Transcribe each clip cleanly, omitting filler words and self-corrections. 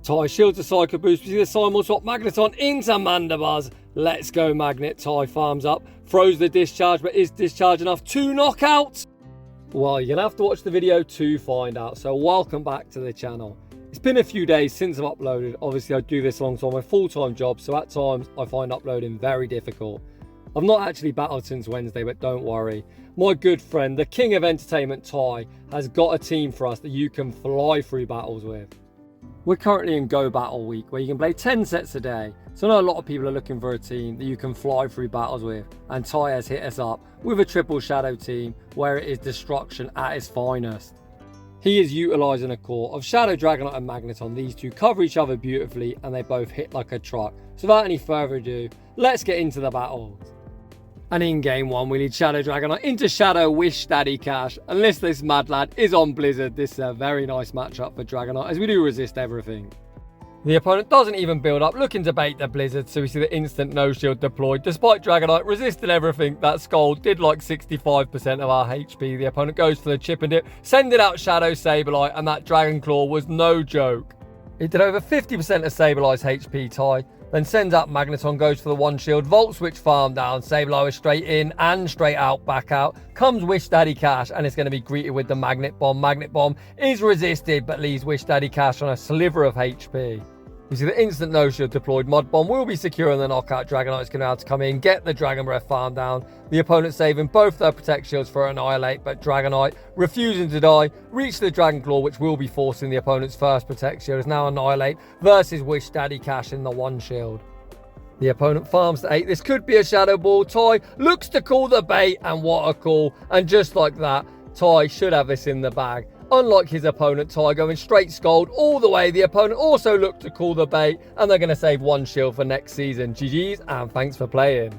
Tai shields a Psycho Boost. We see the Simul Swap Magneton into Mandibuzz. Let's go Magnet. Tai farms up, throws the discharge, but is discharge enough to knock out? Well, you're going to have to watch the video to find out. So welcome back to the channel. It's been a few days since I've uploaded. Obviously, I do this alongside my full-time job, so at times I find uploading very difficult. I've not actually battled since Wednesday, but don't worry. My good friend, the king of entertainment, Tai, has got a team for us that you can fly through battles with. We're currently in Go Battle Week, where you can play 10 sets a day. So I know a lot of people are looking for a team that you can fly through battles with, and Tai has hit us up with a triple shadow team where it is destruction at its finest. He is utilising a core of Shadow Dragonite and Magneton. These two cover each other beautifully and they both hit like a truck. So without any further ado, let's get into the battles. And in game 1 we lead Shadow Dragonite into Shadow Wish Daddy Cash. Unless this mad lad is on Blizzard, this is a very nice matchup for Dragonite as we do resist everything. The opponent doesn't even build up, looking to bait the Blizzard, so we see the instant no shield deployed. Despite Dragonite resisting everything, that Skull did like 65% of our HP. The opponent goes for the chip and dip, sending out Shadow Sableye, and that Dragon Claw was no joke. It did over 50% of Sableye's HP, Tai, then sends out Magneton, goes for the one shield, Volt Switch farm down, Sableye is straight in and straight out, back out. Comes Wish Daddy Cash and it's going to be greeted with the Magnet Bomb. Magnet Bomb is resisted but leaves Wish Daddy Cash on a sliver of HP. You see the instant no shield deployed, Mud Bomb will be secure in the knockout. Dragonite's going to have to come in, get the Dragon Breath farm down. The opponent saving both their Protect Shields for Annihilate, but Dragonite refusing to die, reach the Dragon Claw, which will be forcing the opponent's first Protect Shield. Is now Annihilate versus Wish Daddy Cash in the one shield. The opponent farms to 8. This could be a Shadow Ball. Tai looks to call the bait, and what a call. And just like that, Tai should have this in the bag. Unlike his opponent, Tai going straight Scald all the way. The opponent also looked to call the bait, and they're going to save one shield for next season. GG's, and thanks for playing.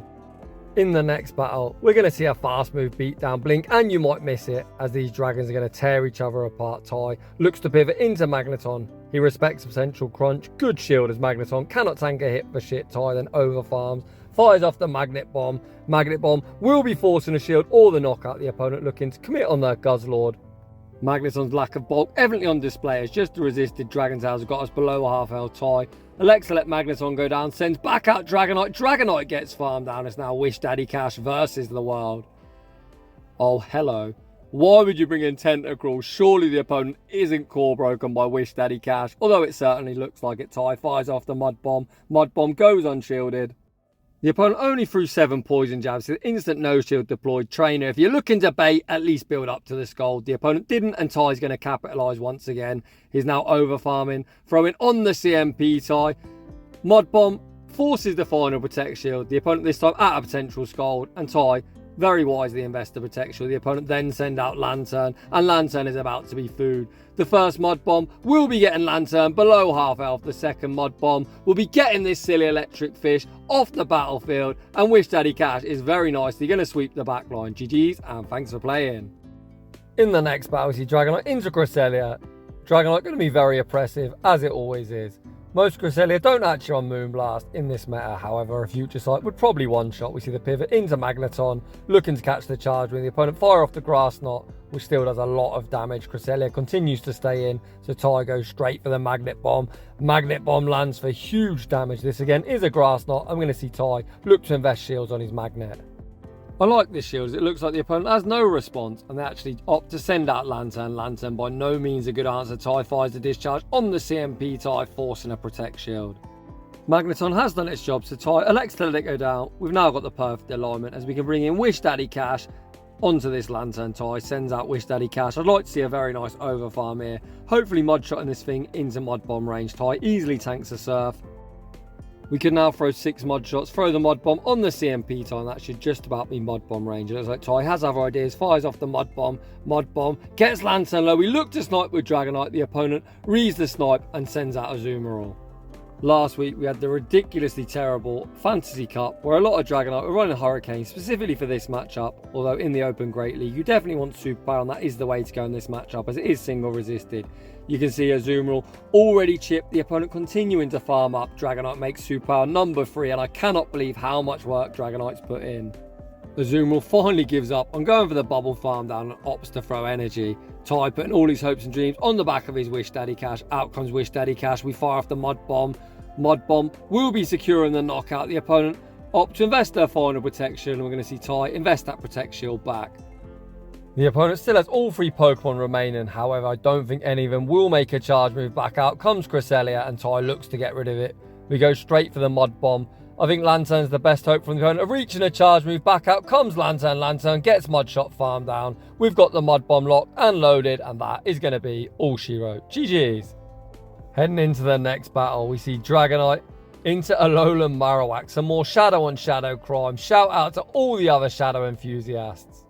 In the next battle, we're going to see a fast move beatdown blink, and you might miss it, as these dragons are going to tear each other apart. Tai looks to pivot into Magneton. He respects potential crunch. Good shield as Magneton cannot tank a hit for shit. Tai then over farms, fires off the Magnet Bomb. Magnet Bomb will be forcing a shield or the knockout. The opponent looking to commit on their Guzzlord. Magneton's lack of bulk evidently on display as just the resisted Dragon Tails got us below a half health. Tai Alexa let Magneton go down, sends back out Dragonite. Dragonite gets farmed down. It's now Wish Daddy Cash versus the world. Oh, hello. Why would you bring in Tentacruel? Surely the opponent isn't core broken by Wish Daddy Cash, although it certainly looks like it. Tai fires off the Mud Bomb. Mud Bomb goes unshielded. The opponent only threw 7 poison jabs, so instant no shield deployed. Trainer, if you're looking to bait, at least build up to the Skull. The opponent didn't, and Tai's going to capitalise once again. He's now over farming, throwing on the CMP Tai. Mud Bomb forces the final Protect Shield. The opponent this time at a potential Skull, and Tai very wisely invests the Protect Shield. The opponent then send out Lantern, and Lantern is about to be food. The first Mud Bomb will be getting Lantern below half health. The second Mud Bomb will be getting this silly electric fish off the battlefield. And Wish Daddy Cash is very nicely going to sweep the backline. GG's, and thanks for playing. In the next battle, we see Dragonite into Cresselia. Dragonite going to be very oppressive, as it always is. Most Cresselia don't actually on Moonblast in this meta, however a future sight would probably one-shot. We see the pivot into Magneton, looking to catch the charge when the opponent fire off the Grass Knot, which still does a lot of damage. Cresselia continues to stay in, so Tai goes straight for the Magnet Bomb. Magnet Bomb lands for huge damage. This again is a Grass Knot. I'm going to see Tai look to invest shields on his Magnet. I like this shield as it looks like the opponent has no response and they actually opt to send out Lantern. Lantern by no means a good answer. Tai fires the discharge on the CMP. Tai forcing a Protect Shield. Magneton has done its job, so Tai elects to let it go down. We've now got the perfect alignment as we can bring in Wish Daddy Cash onto this Lantern. Tai sends out Wish Daddy Cash. I'd like to see a very nice over farm here. Hopefully Mud shotting this thing into Mud Bomb range. Tai easily tanks the Surf. We can now throw 6 Mud shots, throw the Mud Bomb on the CMP Tai, and that should just about be Mud Bomb range. It looks like Tai has other ideas, fires off the Mud Bomb. Mud Bomb gets Lantern low. We look to snipe with Dragonite. The opponent reads the snipe and sends out a Azumarill. Last week we had the ridiculously terrible Fantasy Cup where a lot of Dragonite were running Hurricane specifically for this matchup, although in the Open Great League you definitely want Super Power, and that is the way to go in this matchup as it is single resisted. You can see Azumarill already chipped, the opponent continuing to farm up. Dragonite makes Super Power number 3, and I cannot believe how much work Dragonite's put in. Azumarill finally gives up on going for the bubble farm down and opts to throw energy. Ty putting all his hopes and dreams on the back of his Wish Daddy Cash. Out comes Wish Daddy Cash. We fire off the Mud Bomb. Mud Bomb will be securing the knockout. The opponent opt to invest their final protection. We're going to see Ty invest that Protect Shield back. The opponent still has all 3 Pokemon remaining. However, I don't think any of them will make a charge move. Back out comes Cresselia and Ty looks to get rid of it. We go straight for the Mud Bomb. I think Lantern's the best hope from the opponent of reaching a charge move. Back out comes Lantern. Lantern gets Mudshot farm down. We've got the Mud Bomb locked and loaded, and that is going to be all she wrote. GG's. Heading into the next battle, we see Dragonite into Alolan Marowak. Some more Shadow on Shadow crime. Shout out to all the other Shadow enthusiasts.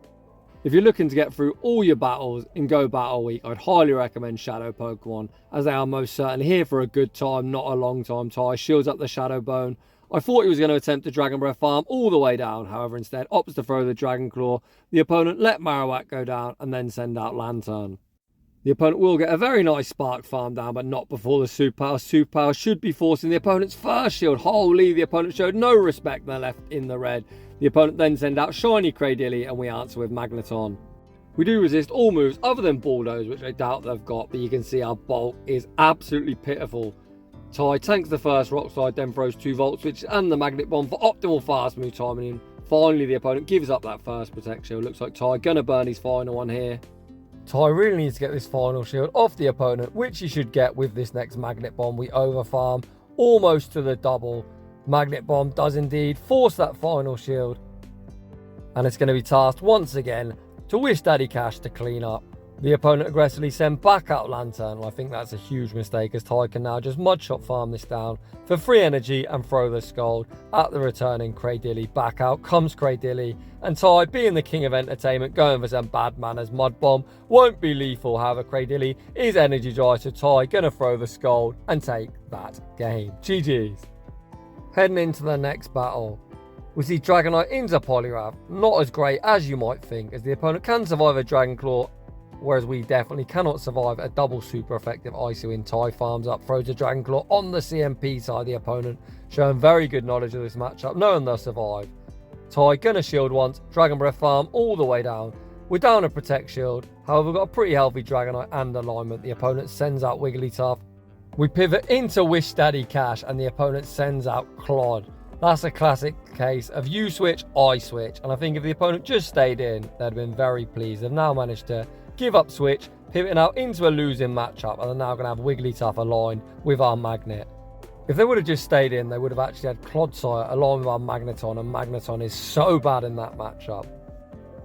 If you're looking to get through all your battles in Go Battle Week, I'd highly recommend Shadow Pokemon, as they are most certainly here for a good time, not a long time. Ty shields up the Shadow Bone. I thought he was going to attempt to Dragon Breath farm all the way down, however instead opts to throw the Dragon Claw. The opponent let Marowak go down and then send out Lantern. The opponent will get a very nice Spark farm down, but not before the Superpower. Superpower should be forcing the opponent's first shield. Holy, the opponent showed no respect and they're left in the red. The opponent then send out Shiny Cradily and we answer with Magneton. We do resist all moves other than Bulldoze, which I doubt they've got, but you can see our bulk is absolutely pitiful. Ty tanks the first Rock Slide, then throws 2 Volt Switches and the Magnet Bomb for optimal fast move timing. And finally, the opponent gives up that first Protect Shield. Looks like Ty gonna burn his final one here. Ty really needs to get this final shield off the opponent, which he should get with this next Magnet Bomb. We overfarm almost to the double. Magnet Bomb does indeed force that final shield. And it's going to be tasked once again to Wish Daddy Cash to clean up. The opponent aggressively send back out Lantern. I think that's a huge mistake, as Ty can now just Mudshot farm this down for free energy and throw the Scald at the returning Cradily. Back out comes Cradily, and Ty, being the king of entertainment, going for some bad manners. Mud Bomb won't be lethal, however Cradily is energy dry, so Ty gonna throw the Scald and take that game. GG's. Heading into the next battle, we see Dragonite into Poliwrath. Not as great as you might think, as the opponent can survive a Dragon Claw, whereas we definitely cannot survive a double super effective Icy Wind. Ty farms up, throws a Dragon Claw on the CMP side. The opponent showing very good knowledge of this matchup, knowing they'll survive. Ty gonna shield once, Dragon Breath farm all the way down. We're down a Protect Shield, however we've got a pretty healthy Dragonite and alignment. The opponent sends out Wigglytuff. We pivot into Wish Daddy Cash and the opponent sends out Clod. That's a classic case of you switch, I switch, and I think if the opponent just stayed in, they'd have been very pleased. They've now managed to give up switch, pivoting out into a losing matchup, and they're now going to have Wigglytuff aligned with our Magnet. If they would have just stayed in, they would have actually had Clodsire along with our Magneton, and Magneton is so bad in that matchup.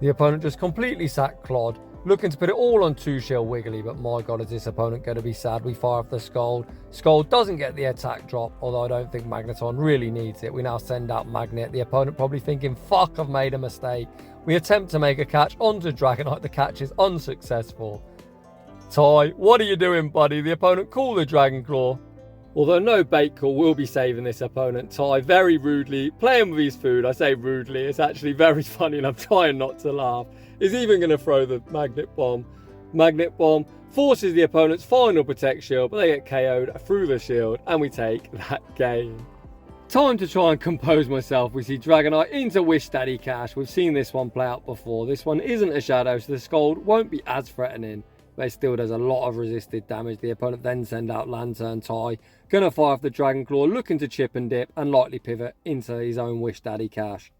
The opponent just completely sacked Clod, looking to put it all on 2-shell Wiggly, but my god, is this opponent going to be sad. We fire off the Scald. Scald doesn't get the attack drop, although I don't think Magneton really needs it. We now send out Magnet. The opponent probably thinking, fuck, I've made a mistake. We attempt to make a catch onto Dragonite. The catch is unsuccessful. Ty, what are you doing, buddy? The opponent called the Dragon Claw. Although no bait call will be saving this opponent, Ty very rudely, playing with his food. I say rudely, it's actually very funny and I'm trying not to laugh. Is even going to throw the Magnet Bomb. Magnet Bomb forces the opponent's final Protect Shield, but they get KO'd through the shield and we take that game. Time to try and compose myself. We see Dragonite into Wish Daddy Cash. We've seen this one play out before. This one isn't a Shadow, so the Scald won't be as threatening, but it still does a lot of resisted damage. The opponent then send out Lantern. Ty gonna fire off the Dragon Claw, looking to chip and dip and likely pivot into his own Wish Daddy Cash.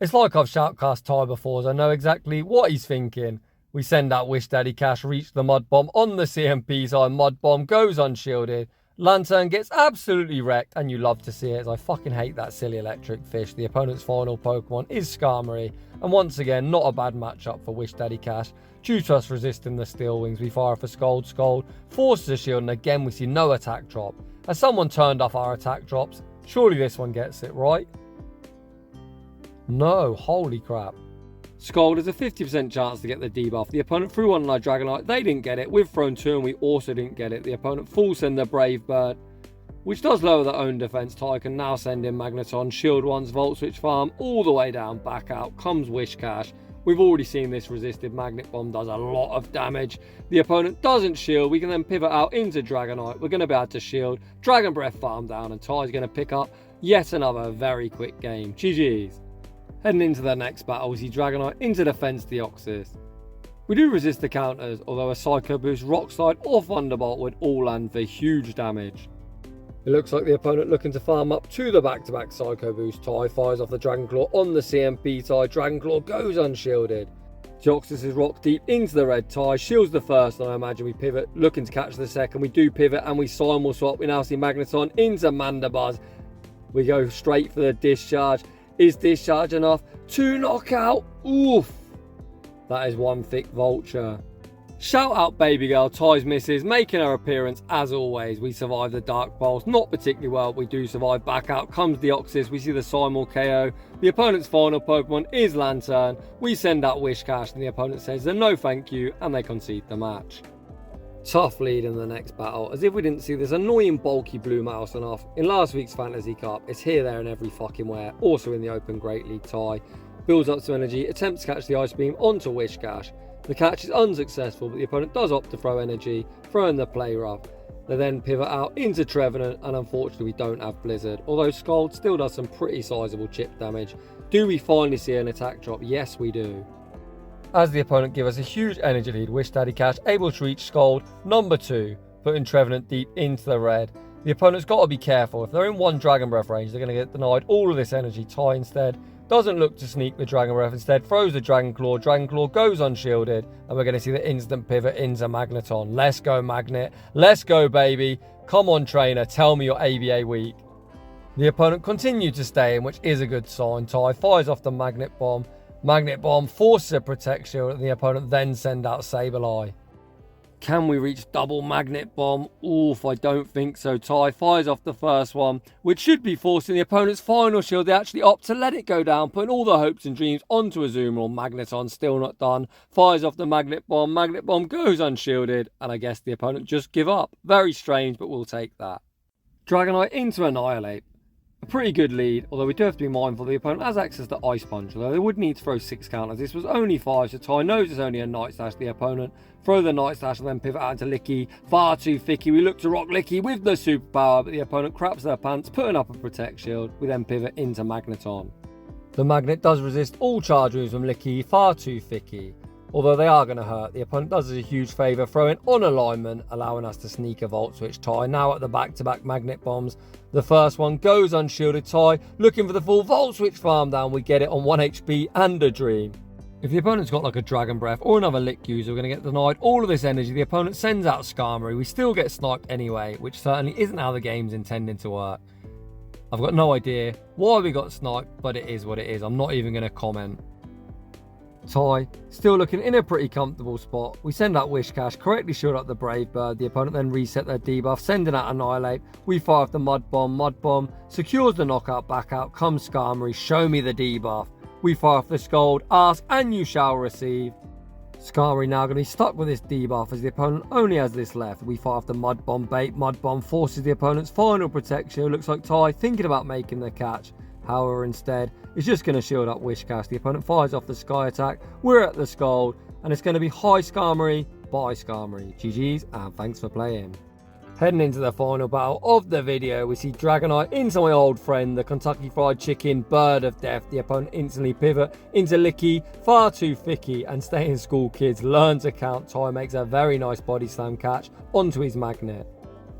It's like I've shoutcast Ty before, so I know exactly what he's thinking. We send out Wish Daddy Cash, reach the Mud Bomb on the CMP side. Mud Bomb goes unshielded. Lantern gets absolutely wrecked, and you love to see it, as I fucking hate that silly electric fish. The opponent's final Pokemon is Skarmory, and once again, not a bad matchup for Wish Daddy Cash. Due to us resisting the Steel Wings, we fire for Scald. Scald forces a shield, and again we see no attack drop. As someone turned off our attack drops, surely this one gets it right. No, holy crap. Scald has a 50% chance to get the debuff. The opponent threw one on our Dragonite. They didn't get it. We've thrown 2 and we also didn't get it. The opponent full send the Brave Bird, which does lower their own defense. Ty can now send in Magneton. Shield once, Volt Switch farm all the way down. Back out comes Whiscash. We've already seen this resisted Magnet Bomb does a lot of damage. The opponent doesn't shield. We can then pivot out into Dragonite. We're going to be able to shield. Dragon Breath farm down, and Ty's going to pick up yet another very quick game. GG's. Heading into their next battle, we see Dragonite into defense Deoxys. We do resist the counters, although a Psycho Boost, Rock Slide or Thunderbolt would all land for huge damage. It looks like the opponent looking to farm up to the back-to-back Psycho Boost. Ty fires off the Dragon Claw on the CMP Ty. Dragon Claw goes unshielded. Deoxys is rocked deep into the red Ty, shields the first, and I imagine we pivot, looking to catch the second. We do pivot and we simul swap. We now see Magneton into Mandibuzz. We go straight for the discharge. Is discharge enough to knock out? Oof! That is one thick vulture. Shout out baby girl, Ty's misses, making her appearance as always. We survive the Dark Pulse, not particularly well, we do survive. Back out comes Deoxys, we see the simul KO. The opponent's final Pokemon is Lantern. We send out Whiscash and the opponent says no thank you and they concede the match. Tough lead in the next battle, as if we didn't see this annoying bulky blue mouse enough. In last week's Fantasy Cup, it's here, there and every fucking where. Also in the Open Great League, Ty builds up some energy, attempts to catch the Ice Beam onto Whiscash. The catch is unsuccessful, but the opponent does opt to throw energy, throwing the play rough. They then pivot out into Trevenant, and unfortunately we don't have Blizzard, although Scald still does some pretty sizable chip damage. Do we finally see an attack drop? Yes, we do. As the opponent give us a huge energy lead, Wish Daddy Cash able to reach Scald number 2, putting Trevenant deep into the red. The opponent's got to be careful. If they're in one Dragon Breath range, they're going to get denied all of this energy. Ty instead doesn't look to sneak the Dragon Breath, instead throws the Dragon Claw goes unshielded, and we're going to see the instant pivot into Magneton. Let's go Magnet, let's go baby, come on trainer, tell me you're ABA weak. The opponent continued to stay in, which is a good sign. Ty fires off the Magnet Bomb forces a Protect Shield, and the opponent then send out Sableye. Can we reach double Magnet Bomb? Oof, I don't think so. Ty fires off the first one, which should be forcing the opponent's final shield. They actually opt to let it go down, putting all the hopes and dreams onto Azumarill. Magneton still not done. Fires off the Magnet Bomb goes unshielded, and I guess the opponent just give up. Very strange, but we'll take that. Dragonite into Annihilate. A pretty good lead, although we do have to be mindful the opponent has access to Ice Punch, although they would need to throw 6 counters. This was only 5, so Ty knows it's only a Night Slash. The opponent throw the Night Slash and then pivot out into Licky. Far too thicky. We look to rock Licky with the superpower, but the opponent craps their pants, putting up a Protect Shield. We then pivot into Magneton. The Magnet does resist all charge moves from Licky, far too thicky. Although they are going to hurt, the opponent does us a huge favour, throwing on alignment, allowing us to sneak a Volt Switch. Ty now at the back-to-back Magnet Bombs. The first one goes unshielded. Ty looking for the full Volt Switch farm down. We get it on 1 HP and a Dream. If the opponent's got like a Dragon Breath or another Lick user, we're going to get denied all of this energy. The opponent sends out Skarmory. We still get sniped anyway, which certainly isn't how the game's intending to work. I've got no idea why we got sniped, but it is what it is. I'm not even going to comment. Ty still looking in a pretty comfortable spot. We send out Whiscash, correctly shield up the Brave Bird. The opponent then reset their debuff, sending out Annihilate. We fire off the Mud Bomb secures the knockout. Back out comes Skarmory, show me the debuff. We fire off the Scald, ask and you shall receive. Skarmory now going to be stuck with this debuff as the opponent only has this left. We fire off the Mud Bomb bait. Mud Bomb forces the opponent's final protection. Looks like Ty thinking about making the catch. However, instead, it's just going to shield up Whiscash. The opponent fires off the Sky Attack. We're at the Scald, and it's going to be high Skarmory, bye Skarmory. GG's, and thanks for playing. Heading into the final battle of the video, we see Dragonite into my old friend, the Kentucky Fried Chicken, Bird of Death. The opponent instantly pivot into Licky, far too thicky, and stay in school kids, learn to count. Ty makes a very nice body slam catch onto his Magnet.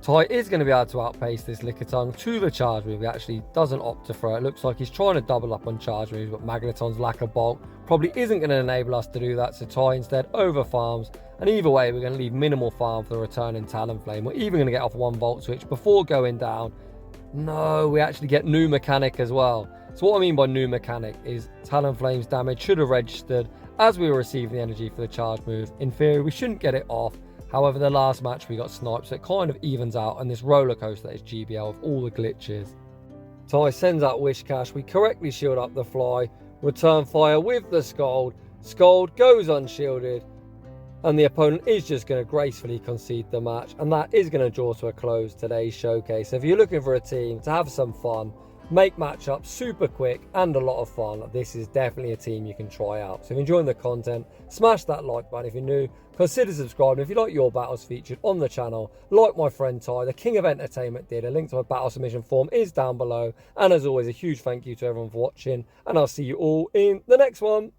Ty is going to be able to outpace this Lickitung to the charge move. He actually doesn't opt to throw. It looks like he's trying to double up on charge moves, but Magneton's lack of bulk probably isn't going to enable us to do that. So Ty instead over farms. And either way, we're going to leave minimal farm for the returning Talonflame. We're even going to get off 1 Volt Switch before going down. No, we actually get new mechanic as well. So what I mean by new mechanic is Talonflame's damage should have registered as we were receiving the energy for the charge move. In theory, we shouldn't get it off. However, the last match we got sniped, so it kind of evens out on this roller coaster that is GBL with all the glitches. Ty sends out Whiscash, we correctly shield up the Fly, return fire with the Scald. Scald goes unshielded, and the opponent is just going to gracefully concede the match, and that is going to draw to a close today's showcase. So if you're looking for a team to have some fun make matchups super quick and a lot of fun. This is definitely a team you can try out. So if you're enjoying the content, smash that like button. If you're new, consider subscribing. If you like your battles featured on the channel, like my friend Ty, the king of entertainment, did, a link to my battle submission form is down below. And as always, a huge thank you to everyone for watching, and I'll see you all in the next one.